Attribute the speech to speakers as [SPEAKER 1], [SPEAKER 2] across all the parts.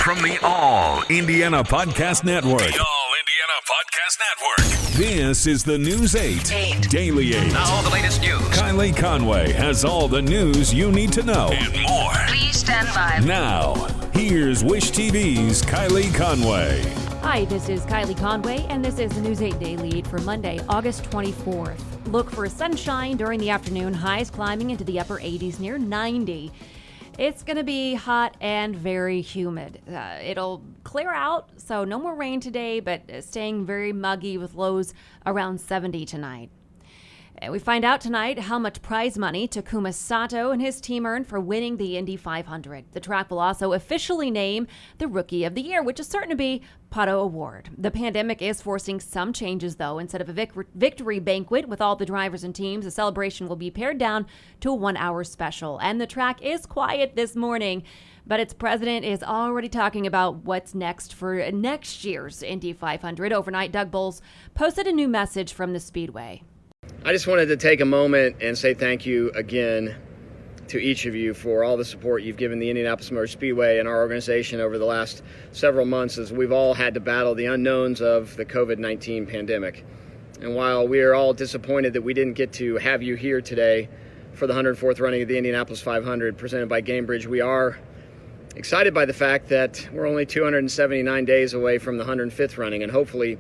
[SPEAKER 1] From the All Indiana Podcast Network.
[SPEAKER 2] The All Indiana Podcast Network.
[SPEAKER 1] This is the News 8 Daily 8.
[SPEAKER 2] Now all the latest news.
[SPEAKER 1] Kellyanne Conway has all the news you need to know.
[SPEAKER 2] And more.
[SPEAKER 3] Please stand by.
[SPEAKER 1] Now, here's Wish TV's Kellyanne Conway.
[SPEAKER 4] Hi, this is Kellyanne Conway, and this is the News 8 Daily 8 for Monday, August 24th. Look for sunshine during the afternoon, highs climbing into the upper 80s near 90. It's going to be hot and very humid. It'll clear out, so no more rain today, but staying very muggy with lows around 70 tonight. We find out tonight how much prize money Takuma Sato and his team earned for winning the Indy 500. The track will also officially name the Rookie of the Year, which is certain to be Pato Award. The pandemic is forcing some changes, though. Instead of a victory banquet with all the drivers and teams, the celebration will be pared down to a 1-hour special. And the track is quiet this morning, but its president is already talking about what's next for next year's Indy 500. Overnight, Doug Boles posted a new message from the Speedway.
[SPEAKER 5] I just wanted to take a moment and say thank you again to each of you for all the support you've given the Indianapolis Motor Speedway and our organization over the last several months as we've all had to battle the unknowns of the COVID-19 pandemic. And while we are all disappointed that we didn't get to have you here today for the 104th running of the Indianapolis 500 presented by Gamebridge, we are excited by the fact that we're only 279 days away from the 105th running and hopefully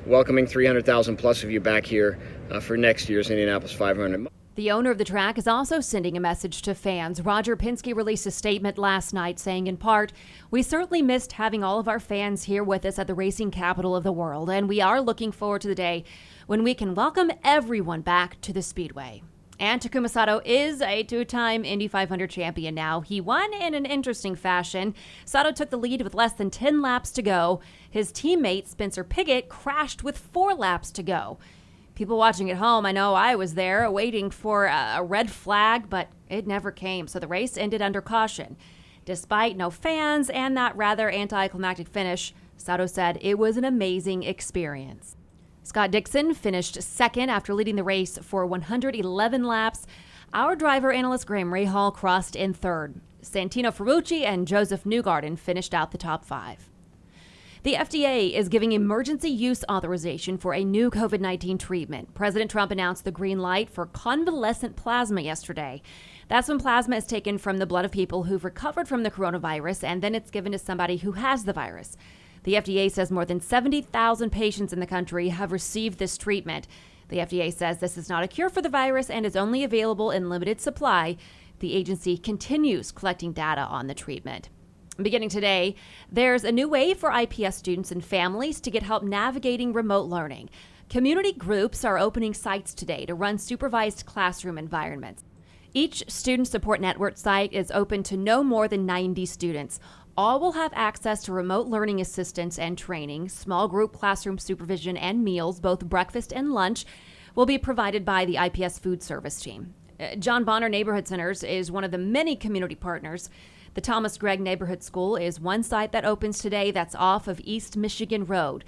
[SPEAKER 5] welcoming 300,000 plus of you back here for next year's Indianapolis 500.
[SPEAKER 4] The owner of the track is also sending a message to fans. Roger Penske released a statement last night saying, in part, "We certainly missed having all of our fans here with us at the racing capital of the world, and we are looking forward to the day when we can welcome everyone back to the Speedway." And Takuma Sato is a two-time Indy 500 champion now. He won in an interesting fashion. Sato took the lead with less than 10 laps to go. His teammate, Spencer Pigot, crashed with 4 laps to go. People watching at home, I know I was there waiting for a red flag, but it never came, so the race ended under caution. Despite no fans and that rather anticlimactic finish, Sato said it was an amazing experience. Scott Dixon finished second after leading the race for 111 laps. Our driver analyst Graham Rahal crossed in third. Santino Ferrucci and Joseph Newgarden finished out the top 5. The FDA is giving emergency use authorization for a new COVID-19 treatment. President Trump announced the green light for convalescent plasma yesterday. That's when plasma is taken from the blood of people who've recovered from the coronavirus, and then it's given to somebody who has the virus. The FDA says more than 70,000 patients in the country have received this treatment. The FDA says this is not a cure for the virus and is only available in limited supply. The agency continues collecting data on the treatment. Beginning today, there's a new way for IPS students and families to get help navigating remote learning. Community groups are opening sites today to run supervised classroom environments. Each student support network site is open to no more than 90 students. All will have access to remote learning assistance and training. Small group classroom supervision and meals, both breakfast and lunch, will be provided by the IPS food service team. John Bonner Neighborhood Centers is one of the many community partners. The Thomas Gregg Neighborhood School is one site that opens today that's off of East Michigan Road.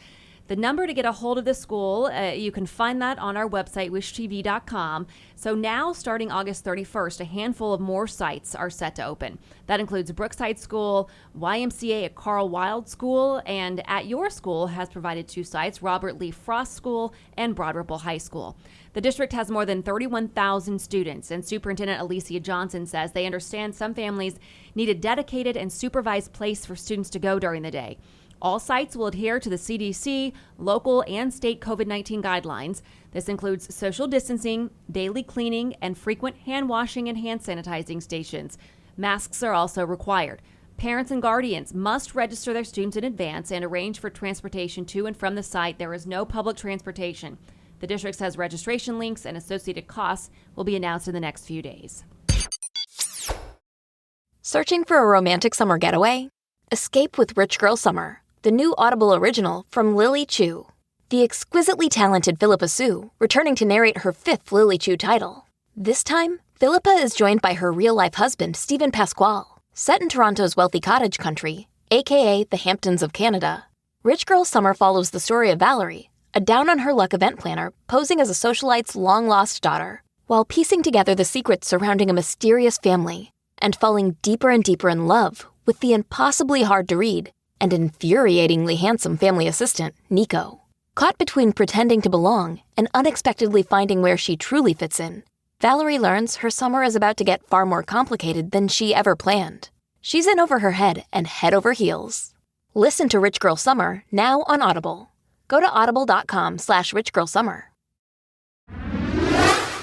[SPEAKER 4] The number to get a hold of the school, you can find that on our website, wishtv.com. So now, starting August 31st, a handful of more sites are set to open. That includes Brookside School, YMCA at Carl Wild School, and At Your School has provided 2 sites, Robert Lee Frost School and Broad Ripple High School. The district has more than 31,000 students, and Superintendent Alicia Johnson says they understand some families need a dedicated and supervised place for students to go during the day. All sites will adhere to the CDC, local, and state COVID-19 guidelines. This includes social distancing, daily cleaning, and frequent hand washing and hand sanitizing stations. Masks are also required. Parents and guardians must register their students in advance and arrange for transportation to and from the site. There is no public transportation. The district says registration links and associated costs will be announced in the next few days.
[SPEAKER 6] Searching for a romantic summer getaway? Escape with Rich Girl Summer, the new Audible original from Lily Chu. The exquisitely talented Philippa Sue, returning to narrate her 5th Lily Chu title. This time, Philippa is joined by her real-life husband, Stephen Pasquale. Set in Toronto's wealthy cottage country, aka the Hamptons of Canada, Rich Girl Summer follows the story of Valerie, a down-on-her-luck event planner posing as a socialite's long-lost daughter, while piecing together the secrets surrounding a mysterious family and falling deeper and deeper in love with the impossibly hard-to-read and infuriatingly handsome family assistant, Nico. Caught between pretending to belong and unexpectedly finding where she truly fits in, Valerie learns her summer is about to get far more complicated than she ever planned. She's in over her head and head over heels. Listen to Rich Girl Summer now on Audible. Go to audible.com/richgirlsummer.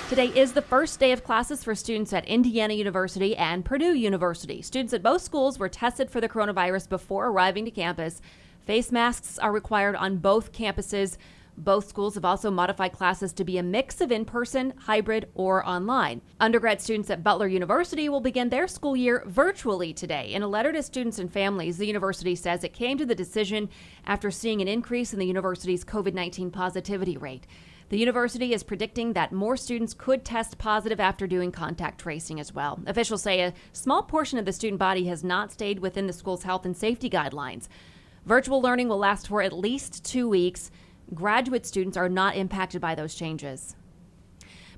[SPEAKER 4] Today is the first day of classes for students at Indiana University and Purdue University. Students at both schools were tested for the coronavirus before arriving to campus. Face masks are required on both campuses. Both schools have also modified classes to be a mix of in-person, hybrid, or online. Undergrad students at Butler University will begin their school year virtually today. In a letter to students and families, the university says it came to the decision after seeing an increase in the university's COVID-19 positivity rate. The university is predicting that more students could test positive after doing contact tracing as well. Officials say a small portion of the student body has not stayed within the school's health and safety guidelines. Virtual learning will last for at least 2 weeks. Graduate students are not impacted by those changes.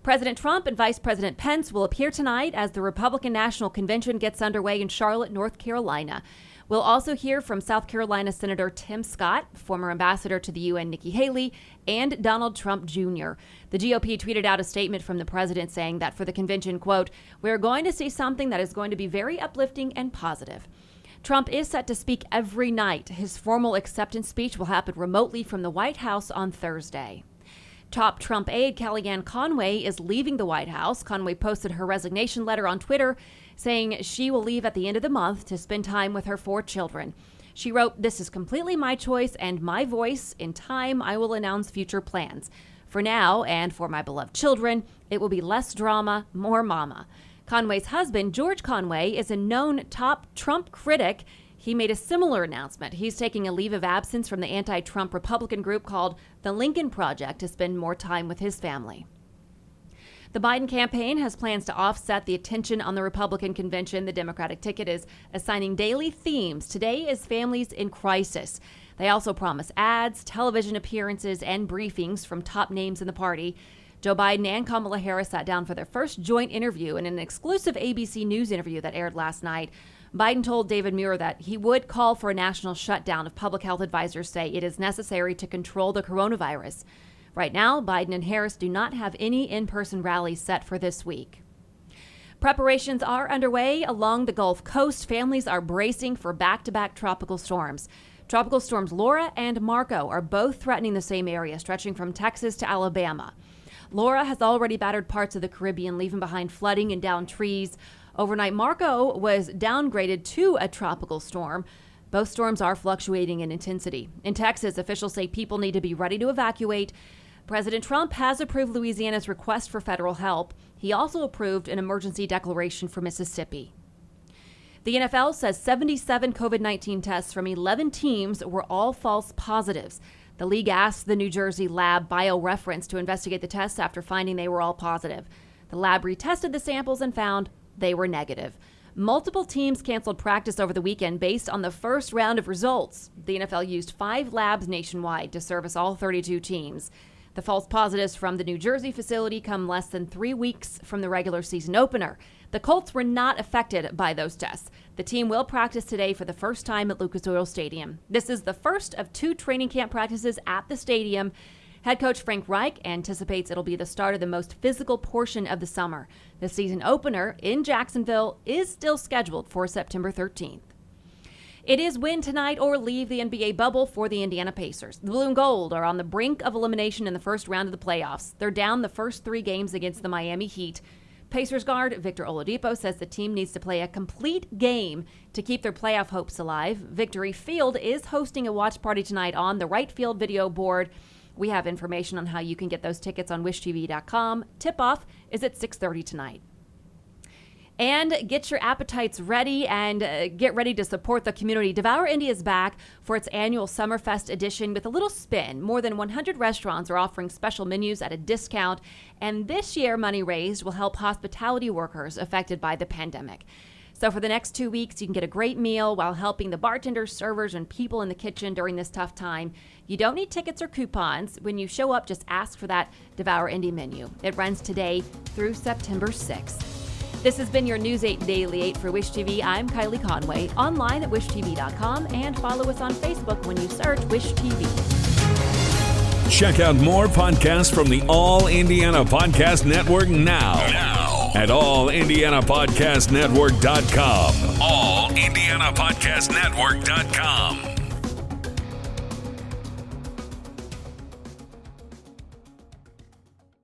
[SPEAKER 4] President Trump and Vice President Pence will appear tonight as the Republican National Convention gets underway in Charlotte, North Carolina. We'll also hear from South Carolina Senator Tim Scott, former ambassador to the UN Nikki Haley, and Donald Trump Jr. The GOP tweeted out a statement from the president saying that for the convention, quote, "We're going to see something that is going to be very uplifting and positive." Trump is set to speak every night. His formal acceptance speech will happen remotely from the White House on Thursday. Top Trump aide Kellyanne Conway is leaving the White House. Conway posted her resignation letter on Twitter, saying she will leave at the end of the month to spend time with her 4 children. She wrote, "This is completely my choice and my voice. In time, I will announce future plans. For now, and for my beloved children, it will be less drama, more mama." Conway's husband, George Conway, is a known top Trump critic. He made a similar announcement. He's taking a leave of absence from the anti-Trump Republican group called the Lincoln Project to spend more time with his family. The Biden campaign has plans to offset the attention on the Republican convention. The Democratic ticket is assigning daily themes. Today is Families in Crisis. They also promise ads, television appearances, and briefings from top names in the party. Joe Biden and Kamala Harris sat down for their first joint interview in an exclusive ABC News interview that aired last night. Biden told David Muir that he would call for a national shutdown if public health advisors say it is necessary to control the coronavirus. Right now, Biden and Harris do not have any in-person rallies set for this week. Preparations are underway along the Gulf Coast. Families are bracing for back-to-back tropical storms. Tropical storms Laura and Marco are both threatening the same area, stretching from Texas to Alabama. Laura has already battered parts of the Caribbean, leaving behind flooding and downed trees. Overnight, Marco was downgraded to a tropical storm. Both storms are fluctuating in intensity. In Texas, officials say people need to be ready to evacuate. President Trump has approved Louisiana's request for federal help. He also approved an emergency declaration for Mississippi. The NFL says 77 COVID-19 tests from 11 teams were all false positives. The league asked the New Jersey lab BioReference to investigate the tests after finding they were all positive. The lab retested the samples and found they were negative. Multiple teams canceled practice over the weekend based on the first round of results. The NFL used 5 labs nationwide to service all 32 teams. The false positives from the New Jersey facility come less than 3 weeks from the regular season opener. The Colts were not affected by those tests. The team will practice today for the first time at Lucas Oil Stadium. This is the first of 2 training camp practices at the stadium. Head coach Frank Reich anticipates it'll be the start of the most physical portion of the summer. The season opener in Jacksonville is still scheduled for September 13th. It is win tonight or leave the NBA bubble for the Indiana Pacers. The Blue and Gold are on the brink of elimination in the first round of the playoffs. They're down the first 3 games against the Miami Heat. Pacers guard Victor Oladipo says the team needs to play a complete game to keep their playoff hopes alive. Victory Field is hosting a watch party tonight on the Right Field video board. We have information on how you can get those tickets on wishtv.com. Tip-off is at 6:30 tonight. And get your appetites ready and get ready to support the community. Devour Indy is back for its annual Summerfest edition with a little spin. More than 100 restaurants are offering special menus at a discount. And this year, money raised will help hospitality workers affected by the pandemic. So for the next 2 weeks, you can get a great meal while helping the bartenders, servers, and people in the kitchen during this tough time. You don't need tickets or coupons. When you show up, just ask for that Devour Indy menu. It runs today through September 6th. This has been your News 8 Daily 8 for Wish TV. I'm Kylie Conway, online at wishtv.com, and follow us on Facebook when you search Wish TV.
[SPEAKER 1] Check out more podcasts from the All Indiana Podcast Network now at allindianapodcastnetwork.com.
[SPEAKER 2] allindianapodcastnetwork.com.